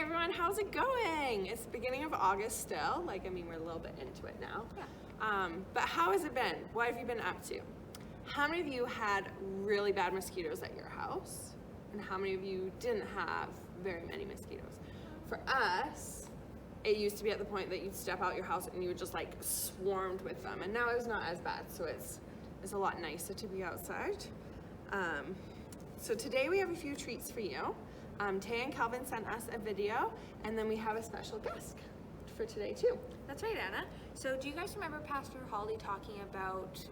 Hey everyone, how's it going? It's the beginning of August still. We're a little bit into it now. Yeah. But how has it been? What have you been up to? How many of you had really bad mosquitoes at your house? And how many of you didn't have very many mosquitoes? For us, it used to be at the point that you'd step out your house and you would just swarmed with them. And now it's not as bad, so it's a lot nicer to be outside. So today we have a few treats for you. Tay and Calvin sent us a video, and then we have a special guest for today too. That's right, Anna. So do you guys remember Pastor Holly talking about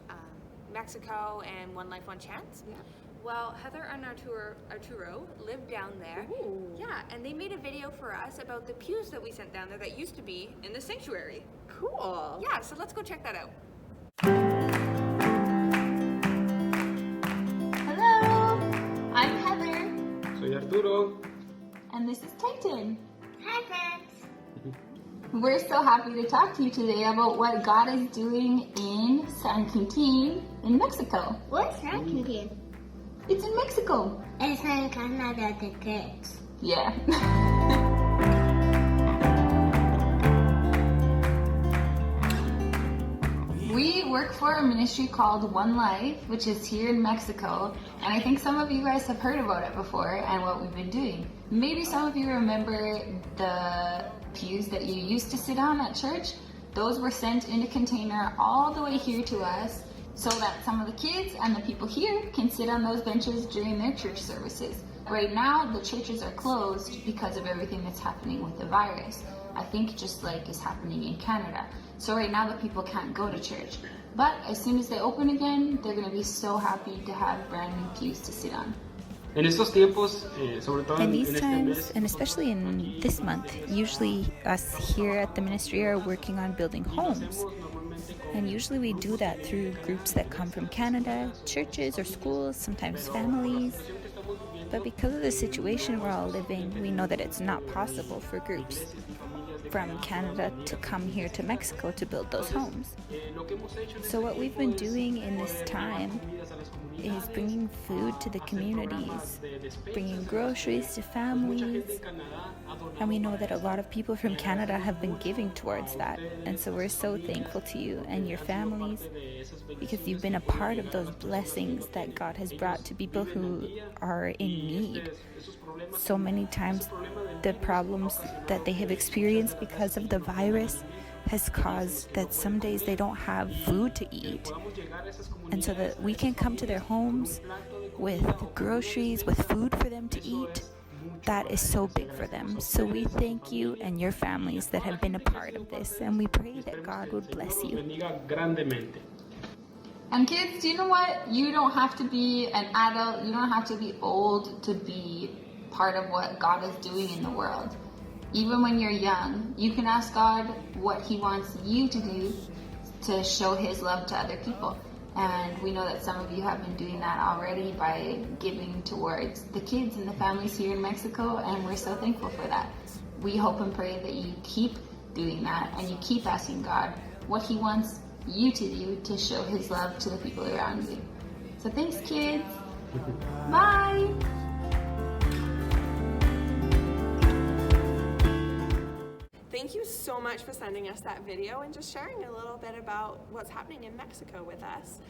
Mexico and One Life, One Chance? Yeah. Well, Heather and Arturo live down there. Ooh. Yeah, and they made a video for us about the pews that we sent down there that used to be in the sanctuary. Cool. Yeah, so let's go check that out. Hello, I'm Heather. Soy Arturo. And this is Titan. Hi, friends. We're so happy to talk to you today about what God is doing in San Quintin in Mexico. What's San Quintin? It's in Mexico. It's in Canada, the kids. Yeah. We work for a ministry called One Life, which is here in Mexico, and I think some of you guys have heard about it before and what we've been doing. Maybe some of you remember the pews that you used to sit on at church. Those were sent in a container all the way here to us so that some of the kids and the people here can sit on those benches during their church services. Right now, the churches are closed because of everything that's happening with the virus. I think just like is happening in Canada. So right now the people can't go to church. But as soon as they open again, they're going to be so happy to have brand new pews to sit on. En estos tiempos, sobre todo In en these este times, mes, and especially in this month, usually us here at the ministry are working on building homes. And usually we do that through groups that come from Canada, churches or schools, sometimes families. But because of the situation we're all living, we know that it's not possible for groups from Canada to come here to Mexico to build those homes. So what we've been doing in this time is bringing food to the communities, bringing groceries to families, and we know that a lot of people from Canada have been giving towards that, and so we're so thankful to you and your families because you've been a part of those blessings that God has brought to people who are in need. So many times the problems that they have experienced because of the virus has caused that some days they don't have food to eat, and so that we can come to their homes with groceries, with food for them to eat, that is so big for them. So we thank you and your families that have been a part of this, and we pray that God would bless you. And kids, do you know what? You don't have to be an adult, you don't have to be old to be part of what God is doing in the world. Even when you're young, you can ask God what He wants you to do to show His love to other people. And we know that some of you have been doing that already by giving towards the kids and the families here in Mexico, and we're so thankful for that. We hope and pray that you keep doing that and you keep asking God what He wants you to do to show His love to the people around you. So thanks, kids. Bye. Thank you so much for sending us that video and just sharing a little bit about what's happening in Mexico with us.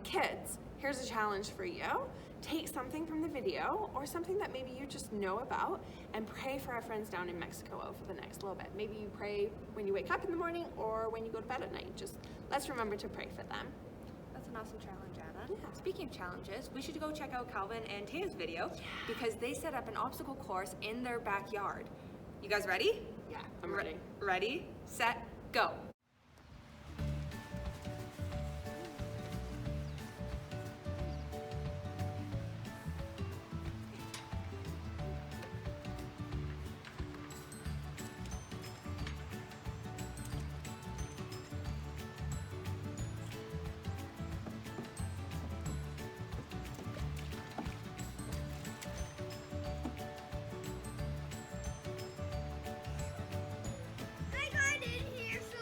Kids, here's a challenge for you. Take something from the video or something that maybe you just know about and pray for our friends down in Mexico over the next little bit. Maybe you pray when you wake up in the morning or when you go to bed at night. Just let's remember to pray for them. That's an awesome challenge, Anna. Yeah. Speaking of challenges, we should go check out Calvin and Taya's video because they set up an obstacle course in their backyard. You guys ready? Yeah, I'm ready. Ready, set, go. My garden here so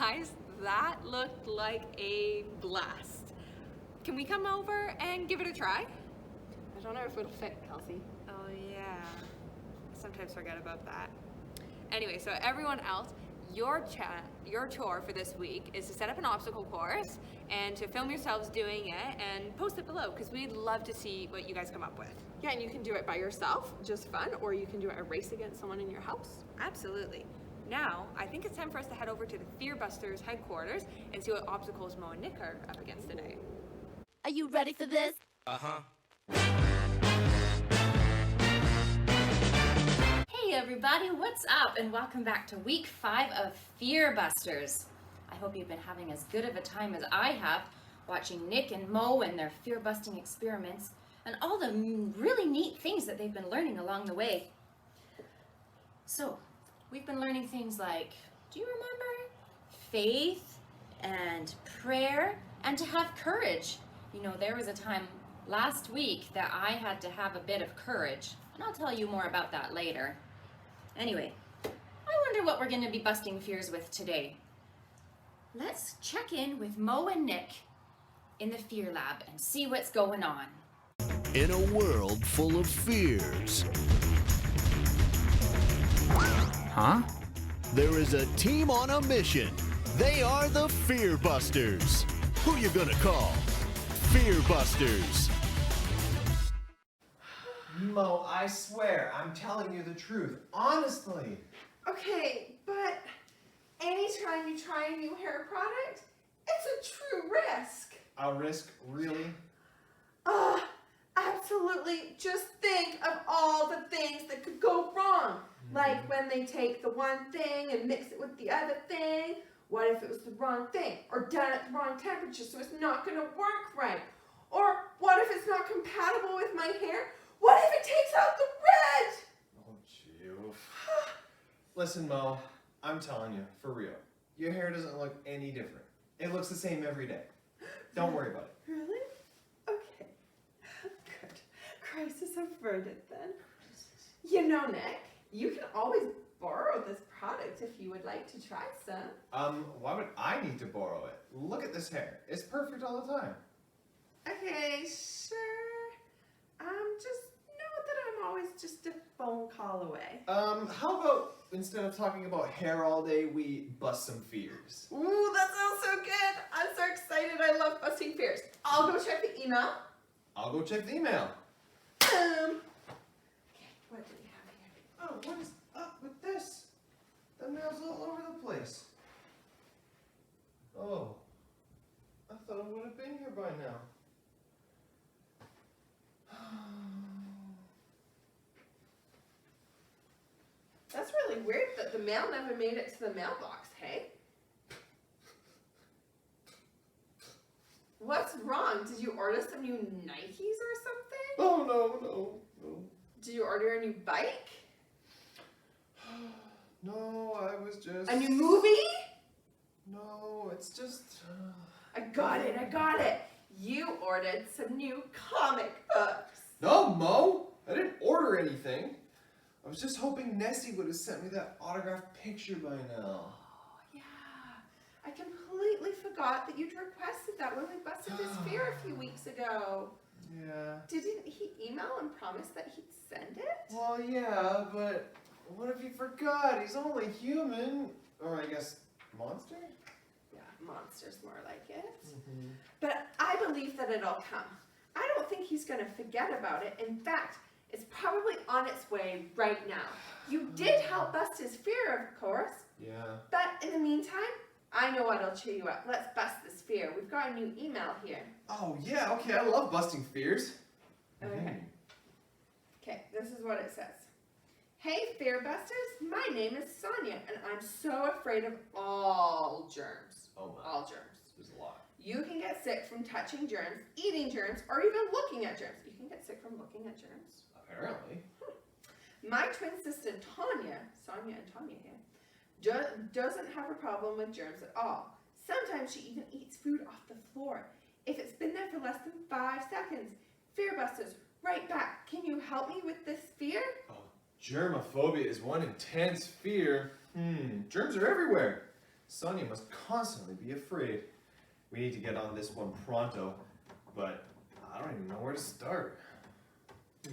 guys, that looked like a blast. Can we come over and give it a try? I don't know if it'll fit, Kelsey. Oh yeah, I sometimes forget about that. Anyway, so everyone else, your chore for this week is to set up an obstacle course and to film yourselves doing it and post it below because we'd love to see what you guys come up with. Yeah, and you can do it by yourself, just fun, or you can do a race against someone in your house. Absolutely. Now, I think it's time for us to head over to the Fearbusters headquarters and see what obstacles Mo and Nick are up against today. Are you ready for this? Hey everybody, what's up? And welcome back to week 5 of Fearbusters. I hope you've been having as good of a time as I have watching Nick and Mo and their fear-busting experiments and all the really neat things that they've been learning along the way. So, we've been learning things like, do you remember? Faith and prayer and to have courage. You know, there was a time last week that I had to have a bit of courage, and I'll tell you more about that later. Anyway, I wonder what we're going to be busting fears with today. Let's check in with Mo and Nick in the Fear Lab and see what's going on. In a world full of fears, Huh? there is a team on a mission. They are the Fearbusters. Who you gonna call? Fearbusters. Mo, I swear, I'm telling you the truth. Honestly. Okay, but anytime you try a new hair product, it's a true risk. A risk, really? Absolutely. Just think of all the things that could go wrong. Like when they take the one thing and mix it with the other thing. What if it was the wrong thing? Or done at the wrong temperature so it's not going to work right? Or what if it's not compatible with my hair? What if it takes out the red? Oh, gee. Listen, Mo, I'm telling you, for real. Your hair doesn't look any different. It looks the same every day. Don't worry about it. Really? Okay. Good. Crisis averted then. You know, Nick, you can always borrow this product if you would like to try some. Why would I need to borrow it? Look at this hair. It's perfect all the time. Okay, sure. Just know that I'm always just a phone call away. How about instead of talking about hair all day, we bust some fears? Ooh, that sounds so good. I'm so excited. I love busting fears. I'll go check the email. I'll go check the email. Okay, what do we have here? Oh, what is up with this? The mail's all over the place. Oh, I thought it would have been here by now. That's really weird that the mail never made it to the mailbox, hey? What's wrong? Did you order some new Nikes or something? Oh, no. Did you order a new bike? No, I was just... A new movie? No, it's just... I got it. You ordered some new comic books. No, Mo! I didn't order anything. I was just hoping Nessie would have sent me that autographed picture by now. Oh, yeah. I completely forgot that you'd requested that when we busted this fear a few weeks ago. Yeah. Didn't he email and promise that he'd send it? Well, yeah, but what if he forgot? He's only human. Or I guess monster? Yeah, monster's more like it. But I believe that it'll come. I don't think he's going to forget about it. In fact, it's probably on its way right now. You did help bust his fear, of course. Yeah. But in the meantime, I know what'll cheer you up. Let's bust this fear. We've got a new email here. Oh, yeah, okay, I love busting fears. Okay. Okay, this is what it says. Hey, Fearbusters, my name is Sonia, and I'm so afraid of all germs. Oh, my. All germs. There's a lot. You can get sick from touching germs, eating germs, or even looking at germs. You can get sick from looking at germs. Apparently. My twin sister Tanya, Sonia and Tanya here, doesn't have a problem with germs at all. Sometimes she even eats food off the floor. If it's been there for less than 5 seconds, Fearbusters, right back. Can you help me with this fear? Oh, germophobia is one intense fear. Germs are everywhere. Sonia must constantly be afraid. We need to get on this one pronto, but I don't even know where to start.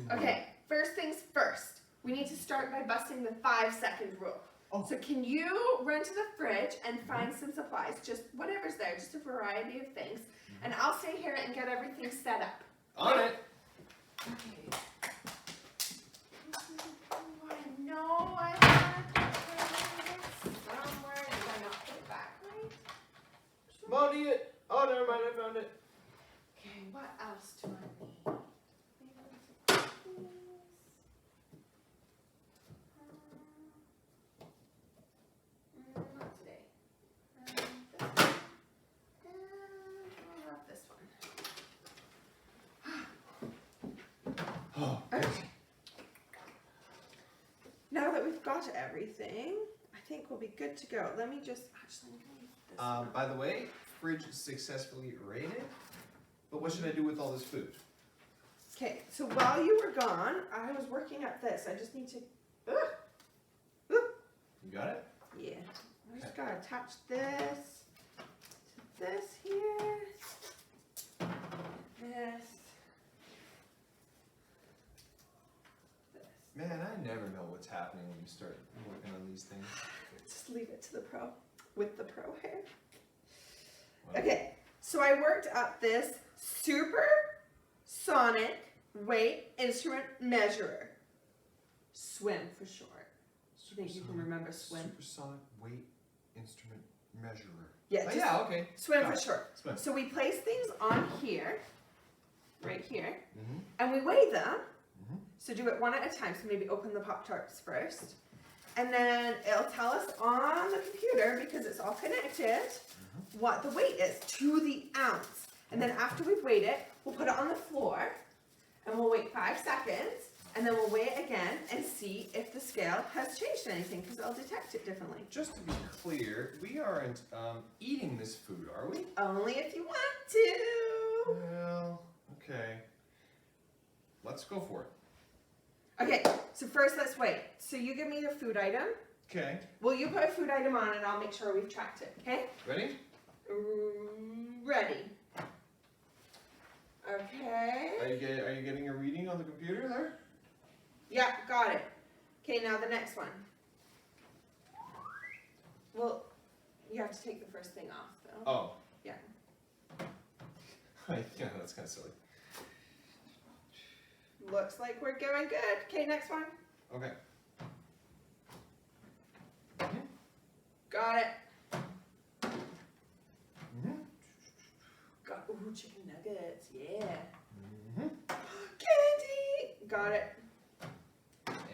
Okay, first things first. We need to start by busting the 5-second rule. Oh. So can you run to the fridge and find some supplies, just whatever's there, just a variety of things, and I'll stay here and get everything set up. On it. Okay. I know I had this somewhere. Did I not put it back right? Molly it. Oh, never mind, I found it. Okay, what else do I need? Maybe some cookies. Not today. This one. I'll have this one. Oh, Okay. Now that we've got everything, I think we'll be good to go. Let me just actually leave this one. by the way, fridge successfully raided. But what should I do with all this food? Okay, so while you were gone, I was working at this. I just need to. You got it? Yeah. I just gotta attach this to this here. This. Man, I never know what's happening when you start working on these things. Just leave it to the pro with the pro hair. Well, Okay, so I worked up this supersonic weight instrument measurer. SWIM for short. Do you think you can remember SWIM? Supersonic weight instrument measurer. Yeah, Oh, just yeah, okay. SWIM Got for it. short. SWIM. So we place things on here, right here, Mm-hmm. and we weigh them. Mhm. So do it one at a time. So maybe open the Pop-Tarts first. And then it'll tell us on the computer, because it's all connected, what the weight is to the ounce. And then after we've weighed it, we'll put it on the floor and we'll wait 5 seconds. And then we'll weigh it again and see if the scale has changed anything, because it'll detect it differently. Just to be clear, we aren't eating this food, are we? Only if you want to. Well, okay. Let's go for it. Okay, so first let's weigh. So you give me your food item. Okay. Will you put a food item on and I'll make sure we've tracked it, okay? Ready? Ready. Okay. Are you getting a reading on the computer there? Yeah, got it. Okay, now the next one. Well, you have to take the first thing off, though. Oh. Yeah. Yeah, that's kind of silly. Looks like we're going good. Okay, next one. Okay. Got it. Mm-hmm. Got, ooh, chicken nuggets. Yeah. Mm-hmm. Candy. Got it.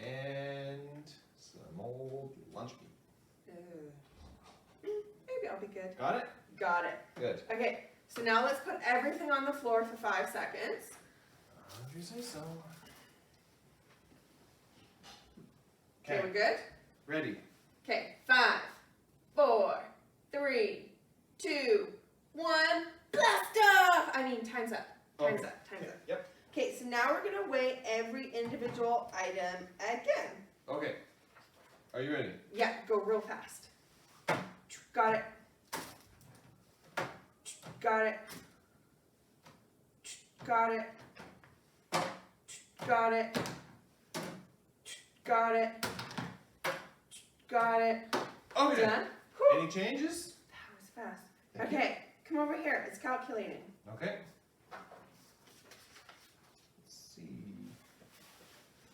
And some old lunch meat. Maybe I'll be good. Got it? Got it. Good. Okay, so now let's put everything on the floor for 5 seconds. If you say so. Okay, we're good? Ready. Okay, 5, 4, 3, 2, 1, blast off! I mean, time's up. Time's Okay. up. Time's Okay. up. Yep. Okay, so now we're gonna weigh every individual item again. Okay. Are you ready? Yeah, go real fast. Got it. Got it. Got it. Got it. Got it. Got it. Okay. Done? Whew. Any changes? That was fast. Okay, come over here. It's calculating. Okay. Let's see.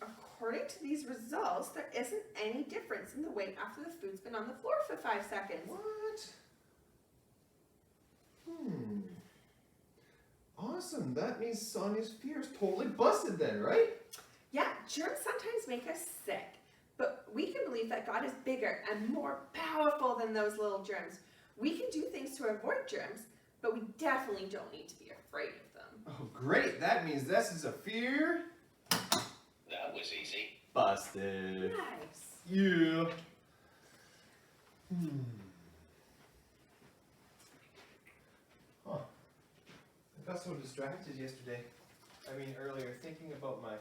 According to these results, there isn't any difference in the weight after the food's been on the floor for 5 seconds. What? Awesome. That means Sonia's fear is totally busted then, right? Yeah, germs sometimes make us sick, but we can believe that God is bigger and more powerful than those little germs. We can do things to avoid germs, but we definitely don't need to be afraid of them. Oh, great. That means this is a fear. That was easy. Busted. Nice. Yeah. Huh. I got so distracted yesterday. I mean, earlier, thinking about my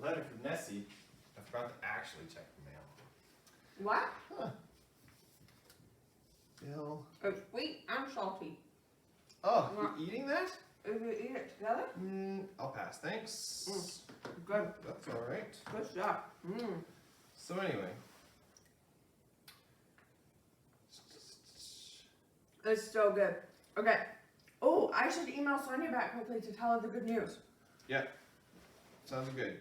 letter from Nessie, I forgot to actually check the mail. What? Huh. Bill. It's sweet and salty. Oh, you're eating that? If we eat it together, I'll pass, thanks. good. That's alright. Good stuff. So anyway. It's so good. Okay. Oh, I should email Sonia back quickly to tell her the good news. Yeah. Sounds good.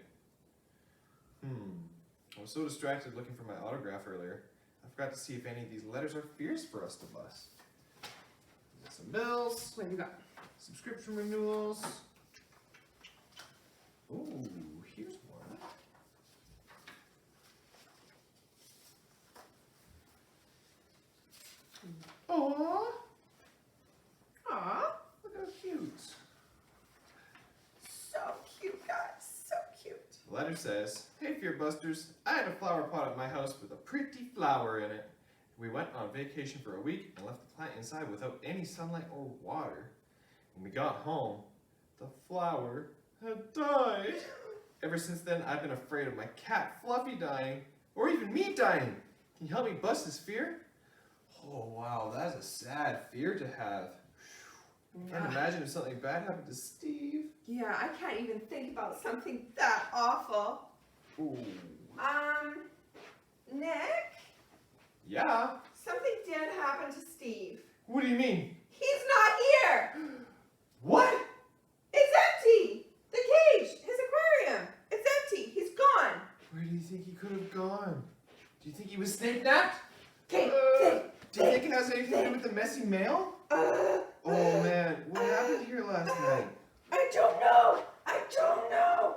I was so distracted looking for my autograph earlier. I forgot to see if any of these letters are fears for us to bust. Got some bills. What do you got? Subscription renewals. Ooh, here's one. Aww. Aww, look how cute. So cute, guys. So cute. The letter says, "Hey Fearbusters, I had a flower pot at my house with a pretty flower in it. We went on vacation for a week and left the plant inside without any sunlight or water. When we got home, the flower had died. Ever since then, I've been afraid of my cat Fluffy dying, or even me dying. Can you help me bust this fear?" Oh wow, that's a sad fear to have. I can't imagine if something bad happened to Steve. Yeah, I can't even think about something that awful. Ooh. Nick, Yeah? something did happen to Steve. What do you mean? He's not here. What? It's empty. The cage, his aquarium. It's empty. He's gone. Where do you think he could have gone? Do you think he was snake napped? Okay, Do you think it has anything to do with the messy mail? Oh man, what happened here last night? I don't know. I don't know.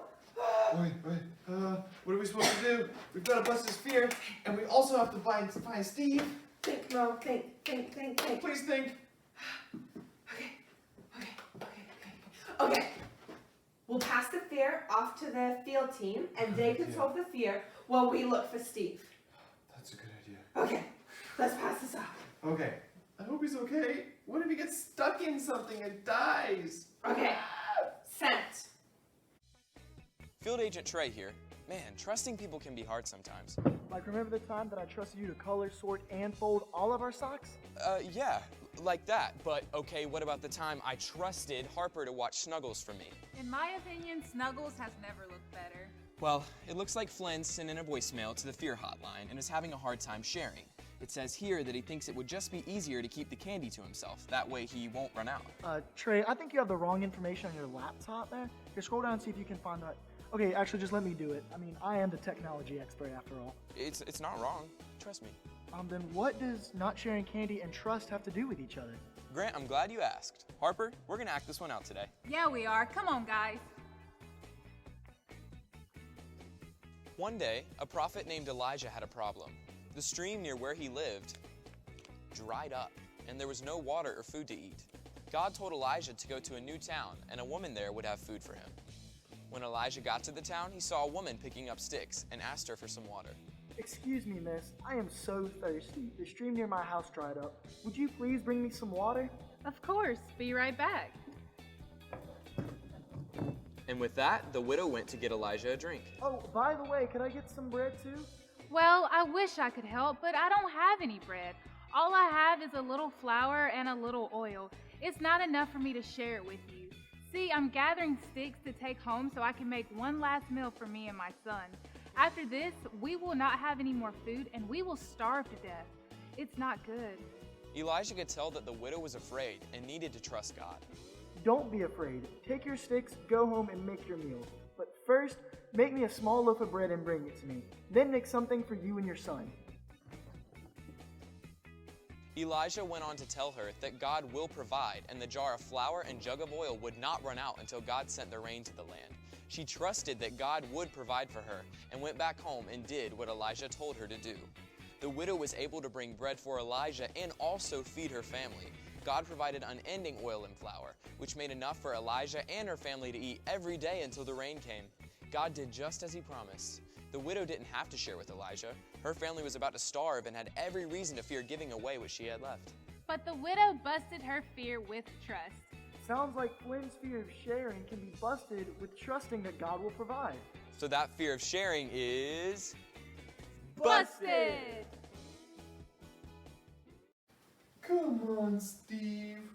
What are we supposed to do? We've got to bust his fear, and we also have to find Steve. Think, Mo. Think. Please think. Okay. We'll pass the fear off to the field team, and they can solve the fear while we look for Steve. That's a good idea. Okay. Let's pass this off. Okay. I hope he's okay. What if he gets stuck in something and dies? Okay. Sent. Field Agent Trey here. Man, trusting people can be hard sometimes. Like, remember the time that I trusted you to color, sort, and fold all of our socks? Yeah, like that. But okay, what about the time I trusted Harper to watch Snuggles for me? In my opinion, Snuggles has never looked better. Well, it looks like Flynn sent in a voicemail to the Fear Hotline and is having a hard time sharing. It says here that he thinks it would just be easier to keep the candy to himself. That way he won't run out. Trey, I think you have the wrong information on your laptop there. Here, scroll down and see if you can find that. Okay, actually, just let me do it. I mean, I am the technology expert after all. It's not wrong. Trust me. Then what does not sharing candy and trust have to do with each other? Grant, I'm glad you asked. Harper, we're gonna act this one out today. Yeah, we are. Come on, guys. One day, a prophet named Elijah had a problem. The stream near where he lived dried up, and there was no water or food to eat. God told Elijah to go to a new town, and a woman there would have food for him. When Elijah got to the town, he saw a woman picking up sticks and asked her for some water. Excuse me, miss. I am so thirsty. The stream near my house dried up. Would you please bring me some water? Of course. Be right back. And with that, the widow went to get Elijah a drink. Oh, by the way, could I get some bread too? Well, I wish I could help, but I don't have any bread. All I have is a little flour and a little oil. It's not enough for me to share it with you. See, I'm gathering sticks to take home so I can make one last meal for me and my son. After this, we will not have any more food and we will starve to death. It's not good. Elijah could tell that the widow was afraid and needed to trust God. Don't be afraid. Take your sticks, go home, and make your meal. But first, make me a small loaf of bread and bring it to me. Then make something for you and your son. Elijah went on to tell her that God will provide, and the jar of flour and jug of oil would not run out until God sent the rain to the land. She trusted that God would provide for her and went back home and did what Elijah told her to do. The widow was able to bring bread for Elijah and also feed her family. God provided unending oil and flour, which made enough for Elijah and her family to eat every day until the rain came. God did just as he promised. The widow didn't have to share with Elijah. Her family was about to starve and had every reason to fear giving away what she had left. But the widow busted her fear with trust. Sounds like Flynn's fear of sharing can be busted with trusting that God will provide. So that fear of sharing is... busted! Come on, Steve.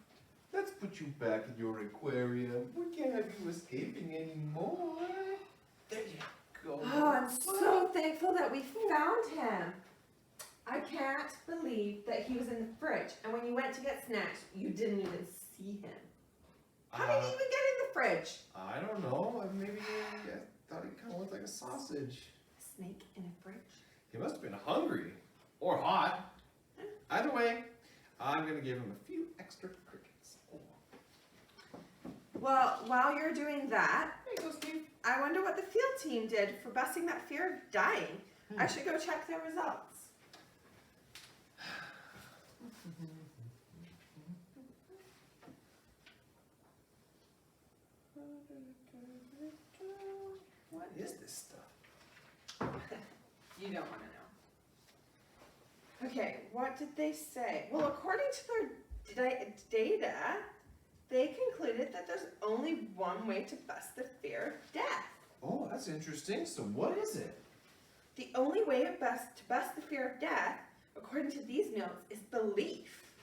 Let's put you back in your aquarium. We can't have you escaping anymore. There you go. Oh, I'm so thankful that we found him. I can't believe that he was in the fridge, and when you went to get snacks, you didn't even see him. How did he even get in the fridge? I don't know. Maybe I thought he kind of looked like a sausage. A snake in a fridge? He must have been hungry. Or hot. Either way, I'm going to give him a few extra crickets. Well, while you're doing that, There you go, Steve. I wonder what the field team did for busting that fear of dying. I should go check their results. What is this stuff? You don't want to know. Okay, what did they say? Well, according to their data, they concluded that there's only one way to bust the fear of death. Oh, that's interesting. So what is it? The only way to bust the fear of death, according to these notes, is belief.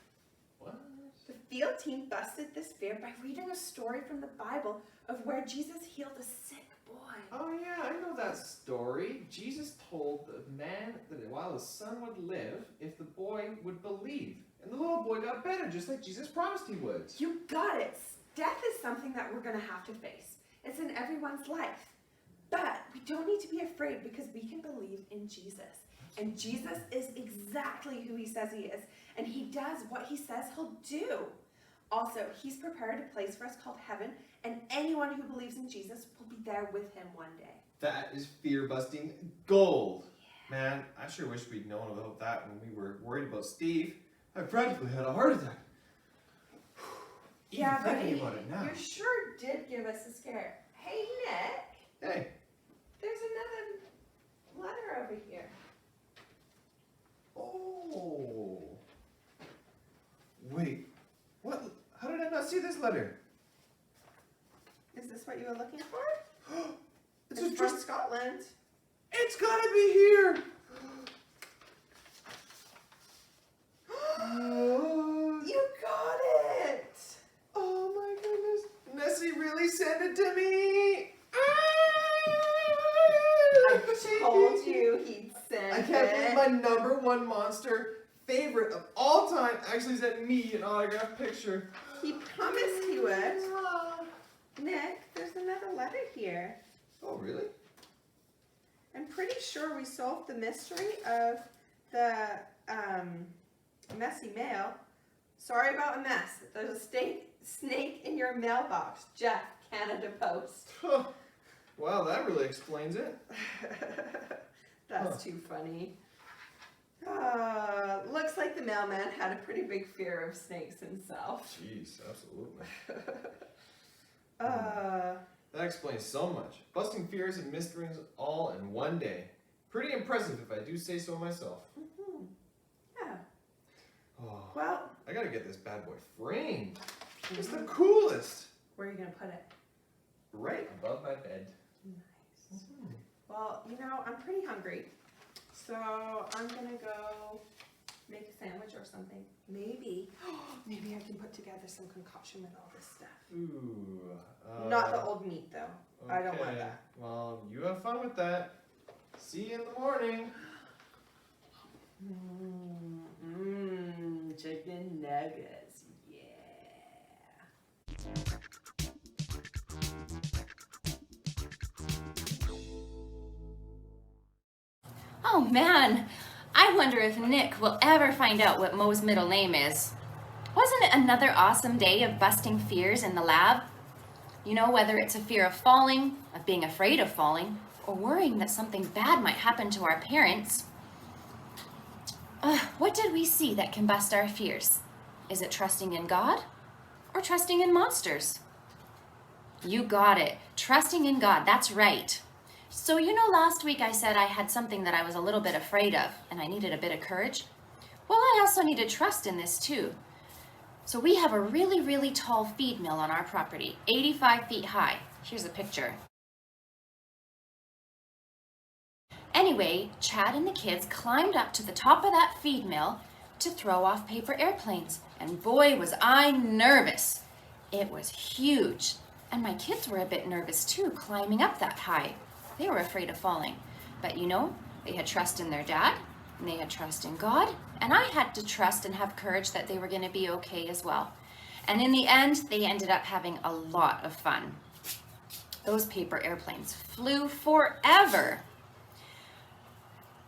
What? The field team busted this fear by reading a story from the Bible of where Jesus healed a sick boy. Oh yeah, I know that story. Jesus told the man that while his son would live, if the boy would believe. And the little boy got better, just like Jesus promised he would. You got it. Death is something that we're going to have to face. It's in everyone's life. But we don't need to be afraid because we can believe in Jesus. And Jesus is exactly who he says he is. And he does what he says he'll do. Also, he's prepared a place for us called heaven. And anyone who believes in Jesus will be there with him one day. That is fear-busting gold. Yeah. Man, I sure wish we'd known about that when we were worried about Steve. I practically had a heart attack. Yeah, Even thinking buddy, about it now. you sure did give us a scare. Hey, Nick. Hey. There's another letter over here. Oh. Wait. What? How did I not see this letter? Is this what you were looking for? It's from Scotland. It's gotta be here. You got it! Oh my goodness. Nessie really sent it to me. I told you he'd send I can't believe my #1 monster favorite of all time actually sent me an autographed picture. He promised he would. Nick, there's another letter here. Oh, really? I'm pretty sure we solved the mystery of the messy mail. Sorry about a mess. There's a snake in your mailbox. Jeff, Canada Post. Wow, that really explains it. That's too funny. Looks like the mailman had a pretty big fear of snakes himself. Jeez, absolutely. That explains so much. Busting fears and mysteries all in one day. Pretty impressive if I do say so myself. Mm-hmm. Yeah. Oh, well, I gotta get this bad boy framed. It's the coolest. Where are you gonna put it? Right above my bed. Nice. Well, you know, I'm pretty hungry. So I'm gonna go make a sandwich or something. Maybe I can put together some concoction with all this stuff. Ooh. Not the old meat though. Okay. I don't want that. Well, you have fun with that. See you in the morning. Chicken nuggets. Yeah. Oh man, I wonder if Nick will ever find out what Mo's middle name is. Wasn't it another awesome day of busting fears in the lab? You know, whether it's a fear of falling, of being afraid of falling, or worrying that something bad might happen to our parents. What did we see that can bust our fears? Is it trusting in God or trusting in monsters? You got it. Trusting in God, that's right. So you know last week I said I had something that I was a little bit afraid of and I needed a bit of courage? Well, I also needed trust in this too. So we have a really, really tall feed mill on our property, 85 feet high. Here's a picture. Anyway, Chad and the kids climbed up to the top of that feed mill to throw off paper airplanes. And boy, was I nervous. It was huge. And my kids were a bit nervous too, climbing up that high. They were afraid of falling. But you know, they had trust in their dad, and they had trust in God, and I had to trust and have courage that they were going to be okay as well. And in the end, they ended up having a lot of fun. Those paper airplanes flew forever.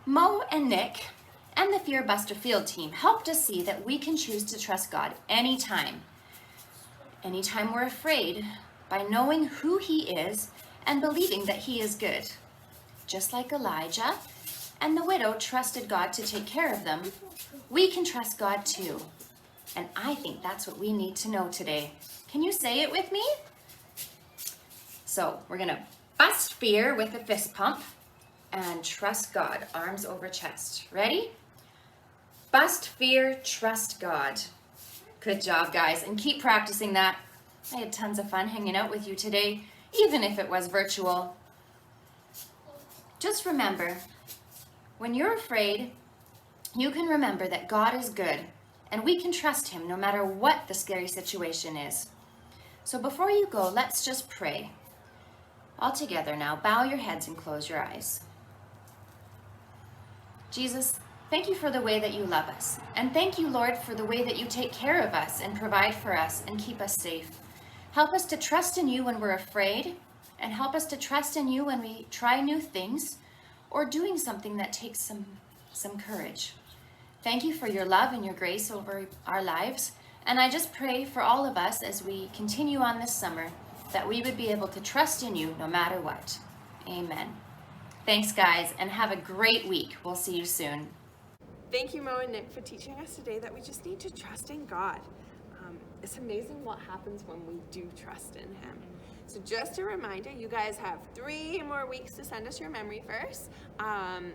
Mo and Nick and the Fearbuster field team helped us see that we can choose to trust God anytime. Anytime we're afraid, by knowing who He is and believing that He is good. Just like Elijah and the widow trusted God to take care of them, we can trust God too. And I think that's what we need to know today. Can you say it with me? So we're gonna bust fear with a fist pump and trust God, arms over chest. Ready? Bust fear, trust God. Good job, guys, and keep practicing that. I had tons of fun hanging out with you today, even if it was virtual. Just remember, when you're afraid, you can remember that God is good, and we can trust Him no matter what the scary situation is. So before you go, let's just pray. All together now, bow your heads and close your eyes. Jesus, thank you for the way that you love us. And thank you, Lord, for the way that you take care of us and provide for us and keep us safe. Help us to trust in you when we're afraid, and help us to trust in you when we try new things or doing something that takes some courage. Thank you for your love and your grace over our lives. And I just pray for all of us as we continue on this summer that we would be able to trust in you no matter what. Amen. Thanks, guys, and have a great week. We'll see you soon. Thank you, Mo and Nick, for teaching us today that we just need to trust in God. It's amazing what happens when we do trust in Him. So just a reminder, you guys have 3 more weeks to send us your memory verse.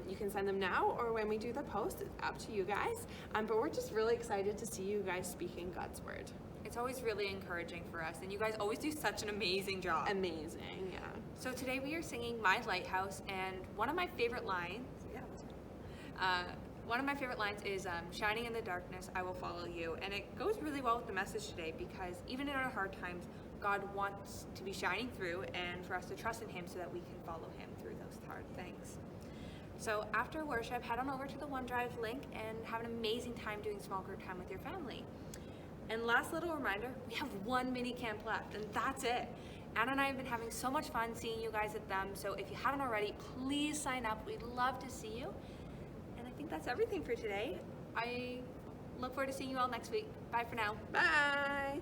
You can send them now or when we do the post. It's up to you guys. But we're just really excited to see you guys speaking God's word. It's always really encouraging for us, and you guys always do such an amazing job. Amazing, yeah. So today we are singing My Lighthouse, and one of my favorite lines, is shining in the darkness, I will follow you. And it goes really well with the message today because even in our hard times, God wants to be shining through and for us to trust in Him so that we can follow Him through those hard things. So after worship, head on over to the OneDrive link and have an amazing time doing small group time with your family. And last little reminder, we have 1 mini camp left, and that's it. Anna and I have been having so much fun seeing you guys at them, so if you haven't already, please sign up. We'd love to see you. And I think that's everything for today. I look forward to seeing you all next week. Bye for now. Bye.